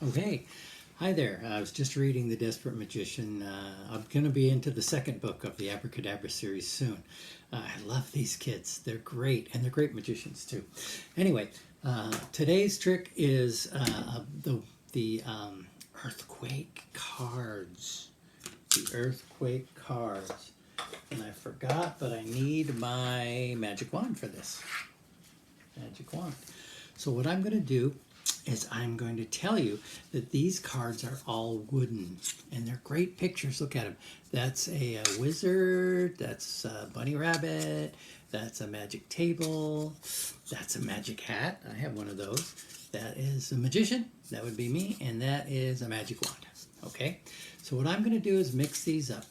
Okay, hi there. I was just reading The Desperate Magician. I'm going to be into the second book of the Abracadabra series soon. I love these kids. They're great, and they're great magicians too. Anyway, today's trick is the earthquake cards. The earthquake cards. And I forgot, but I need my magic wand for this. Magic wand. So what I'm going to do is I'm going to tell you that these cards are all wooden and they're great pictures. Look at them. That's a wizard, that's a bunny rabbit, that's a magic table, that's a magic hat. I have one of those. That is a magician, that would be me, and that is a magic wand. Okay, so what I'm going to do is mix these up.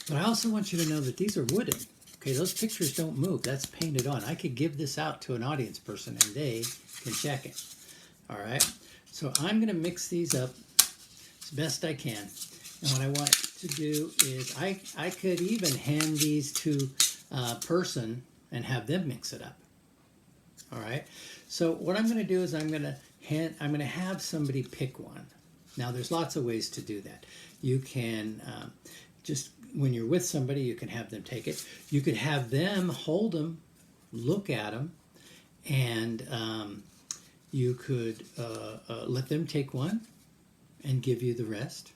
But I also want you to know that these are wooden. Okay, those pictures don't move. That's painted on. I could give this out to an audience person and they can check it. All right, so I'm going to mix these up as best I can. And what I want to do is I could even hand these to a person and have them mix it up. All right, so what I'm going to do is I'm going to have somebody pick one. Now there's lots of ways to do that. You can just when you're with somebody, you can have them take it. You could have them hold them, look at them, and you could let them take one and give you the rest.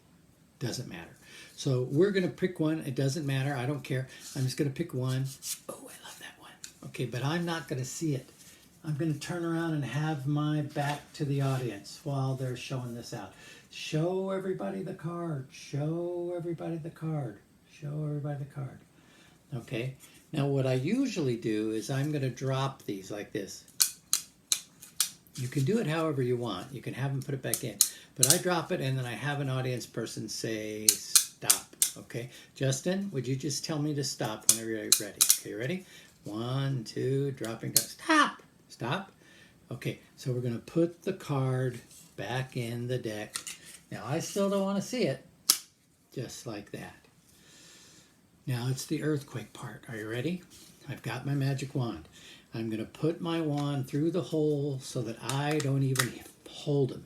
Doesn't matter. So we're going to pick one. It doesn't matter. I don't care. I'm just going to pick one. Oh, I love that one. Okay, but I'm not going to see it. I'm going to turn around and have my back to the audience while they're showing this out. Show everybody the card. Show everybody the card. Show everybody the card. Okay. Now what I usually do is I'm going to drop these like this. You can do it however you want. You can have them put it back in. But I drop it and then I have an audience person say stop. Okay. Justin, would you just tell me to stop whenever you're ready? Okay, ready? 1, 2, dropping down. Stop! Stop. Okay, so we're going to put the card back in the deck. Now I still don't want to see it. Just like that. Now it's the earthquake part. Are you ready? I've got my magic wand. I'm going to put my wand through the hole so that I don't even hold them.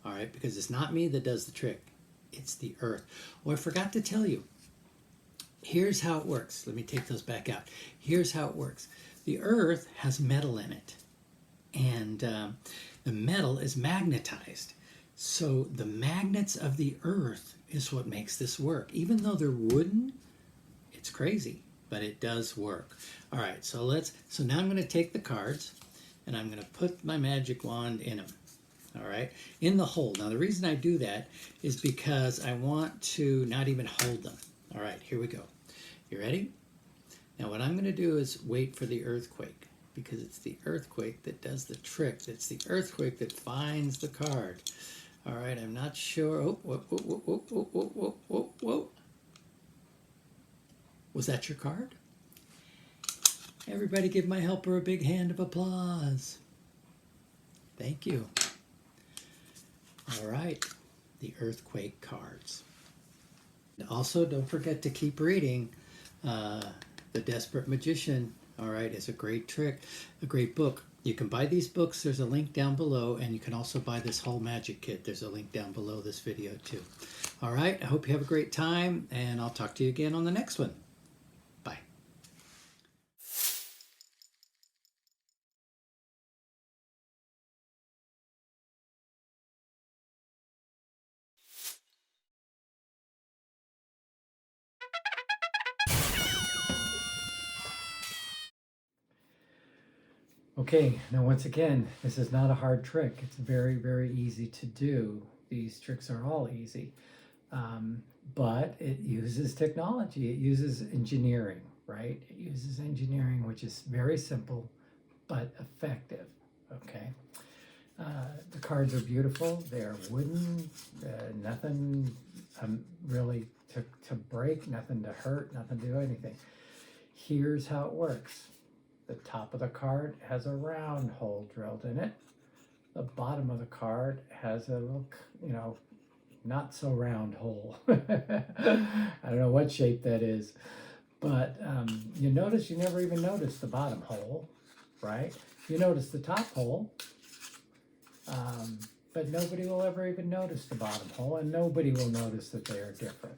All right, because it's not me that does the trick. It's the earth. Oh, I forgot to tell you. Here's how it works. Let me take those back out. Here's how it works. The earth has metal in it. And the metal is magnetized. So the magnets of the earth is what makes this work. Even though they're wooden, it's crazy, but it does work. All right, so now I'm going to take the cards and I'm going to put my magic wand in them. All right, in the hole. Now the reason I do that is because I want to not even hold them. All right, here we go. You ready? Now what I'm going to do is wait for the earthquake, because it's the earthquake that does the trick. It's the earthquake that finds the card. All right, I'm not sure. Oh, whoa, whoa, whoa, whoa, whoa, whoa, whoa, whoa, whoa. Was that your card? Everybody give my helper a big hand of applause. Thank you. All right, the earthquake cards. Also, don't forget to keep reading. The Desperate Magician, all right, is a great trick, a great book. You can buy these books. There's a link down below, and you can also buy this whole magic kit. There's a link down below this video too. All right, I hope you have a great time, and I'll talk to you again on the next one. Bye. Okay, now once again, this is not a hard trick. It's very, very easy to do. These tricks are all easy. But it uses technology. It uses engineering, right? It uses engineering, which is very simple, but effective, okay? The cards are beautiful. They're wooden, nothing really to break, nothing to hurt, nothing to do anything. Here's how it works. The top of the card has a round hole drilled in it. The bottom of the card has a little, not so round hole. I don't know what shape that is, but you notice you never even notice the bottom hole, right? You notice the top hole, but nobody will ever even notice the bottom hole, and nobody will notice that they are different.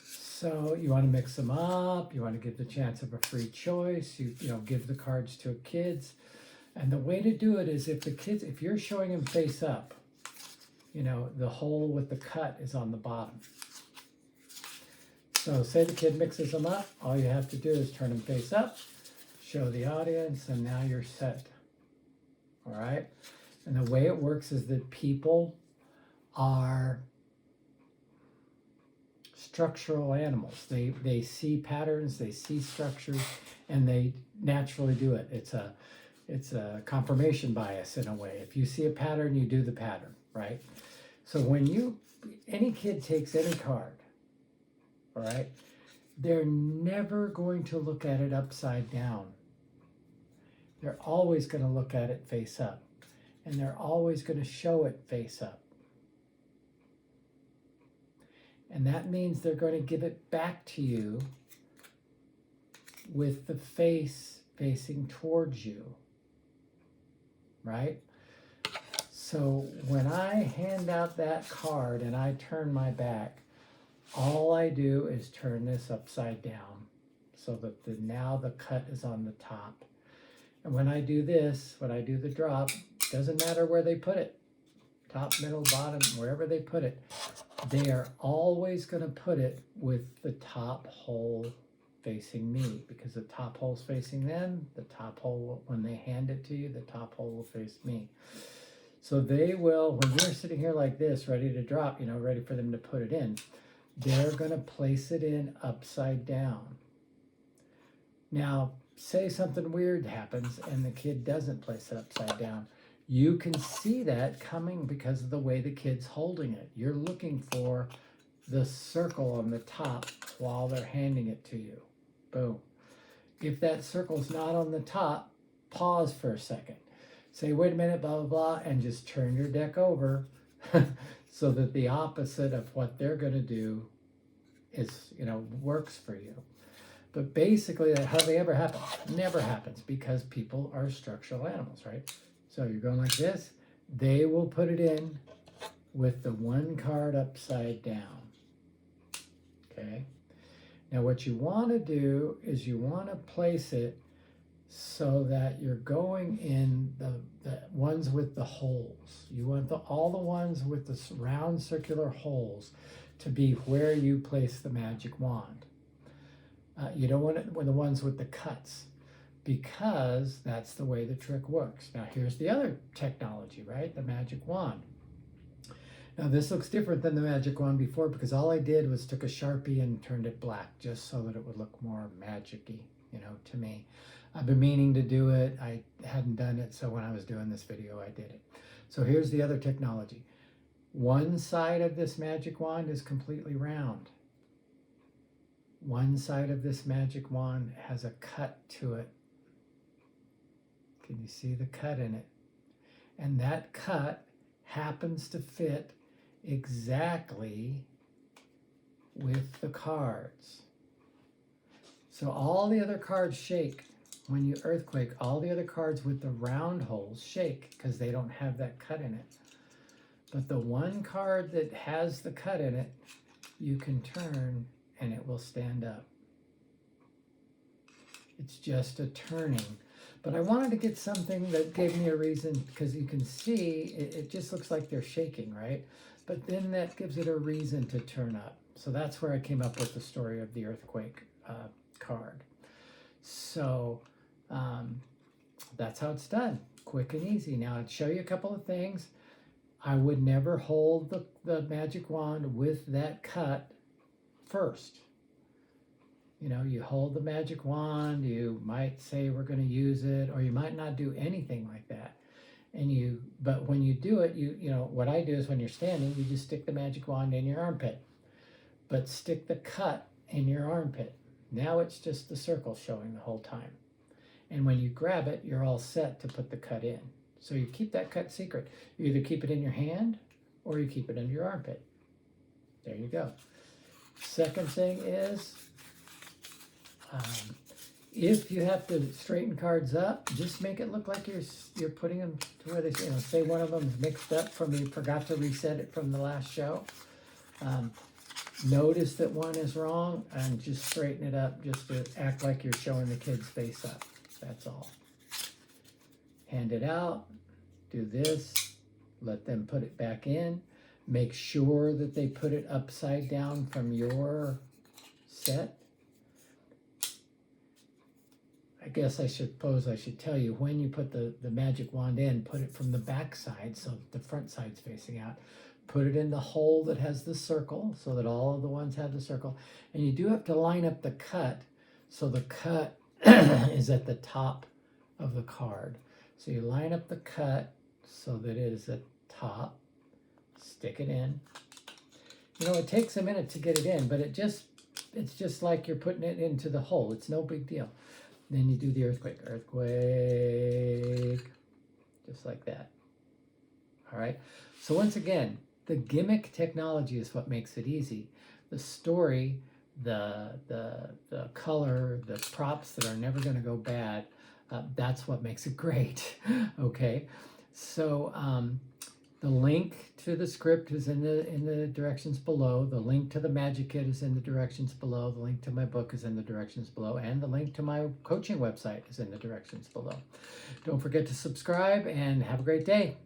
So you want to mix them up. You want to give the chance of a free choice. You give the cards to kids. And the way to do it is if you're showing them face up, the hole with the cut is on the bottom. So say the kid mixes them up. All you have to do is turn them face up, show the audience, and now you're set. All right? And the way it works is that people are structural animals. They see patterns, they see structures, and they naturally do it. It's a confirmation bias in a way. If you see a pattern, you do the pattern, right? So when any kid takes any card, all right, they're never going to look at it upside down. They're always going to look at it face up, and they're always going to show it face up. And that means they're going to give it back to you with the face facing towards you, right? So when I hand out that card and I turn my back, all I do is turn this upside down so that now the cut is on the top. And when I do this, when I do the drop, doesn't matter where they put it, top, middle, bottom, wherever they put it, they are always going to put it with the top hole facing me, because the top hole's facing them. The top hole, when they hand it to you, the top hole will face me. So they will, when you're sitting here like this, ready to drop, ready for them to put it in, they're going to place it in upside down. Now, say something weird happens and the kid doesn't place it upside down. You can see that coming because of the way the kid's holding it. You're looking for the circle on the top while they're handing it to you. Boom. If that circle's not on the top, pause for a second. Say, wait a minute, blah, blah, blah, and just turn your deck over so that the opposite of what they're going to do is, works for you. But basically, that hardly ever happens. Never happens, because people are structural animals, right? So you're going like this. They will put it in with the one card upside down. Okay? Now what you want to do is you want to place it so that you're going in the ones with the holes. You want all the ones with the round circular holes to be where you place the magic wand. You don't want it when the ones with the cuts, because that's the way the trick works. Now here's the other technology, right? The magic wand. Now this looks different than the magic wand before, because all I did was took a Sharpie and turned it black just so that it would look more magic-y, to me. I've been meaning to do it. I hadn't done it, so when I was doing this video, I did it. So here's the other technology. One side of this magic wand is completely round. One side of this magic wand has a cut to it. Can you see the cut in it? And that cut happens to fit exactly with the cards. So all the other cards shake. When you earthquake, all the other cards with the round holes shake because they don't have that cut in it. But the one card that has the cut in it, you can turn and it will stand up. It's just a turning. But I wanted to get something that gave me a reason, because you can see it just looks like they're shaking, right? But then that gives it a reason to turn up. So that's where I came up with the story of the earthquake card. So that's how it's done. Quick and easy. Now I'd show you a couple of things. I would never hold the magic wand with that cut first. You hold the magic wand, you might say we're going to use it, or you might not do anything like that. But when you do it, what I do is when you're standing, you just stick the magic wand in your armpit, but stick the cut in your armpit. Now it's just the circle showing the whole time. And when you grab it, you're all set to put the cut in. So you keep that cut secret. You either keep it in your hand or you keep it under your armpit. There you go. Second thing is, if you have to straighten cards up, just make it look like you're putting them to where they, say one of them's mixed up from you forgot to reset it from the last show. Notice that one is wrong and just straighten it up just to act like you're showing the kid's face up. That's all. Hand it out, do this, let them put it back in. Make sure that they put it upside down from your set. I guess I should tell you, when you put the magic wand in, put it from the back side so that the front side's facing out. Put it in the hole that has the circle so that all of the ones have the circle. And you do have to line up the cut so the cut is at the top of the card. So you line up the cut so that it is at top. Stick it in. It takes a minute to get it in, but it's just like you're putting it into the hole. It's no big deal. Then you do the earthquake, just like that. All right. So once again, the gimmick technology is what makes it easy. The story, the color, the props that are never going to go bad, that's what makes it great. Okay. So the link to the script is in the directions below. The link to the Magic Kit is in the directions below. The link to my book is in the directions below. And the link to my coaching website is in the directions below. Don't forget to subscribe and have a great day.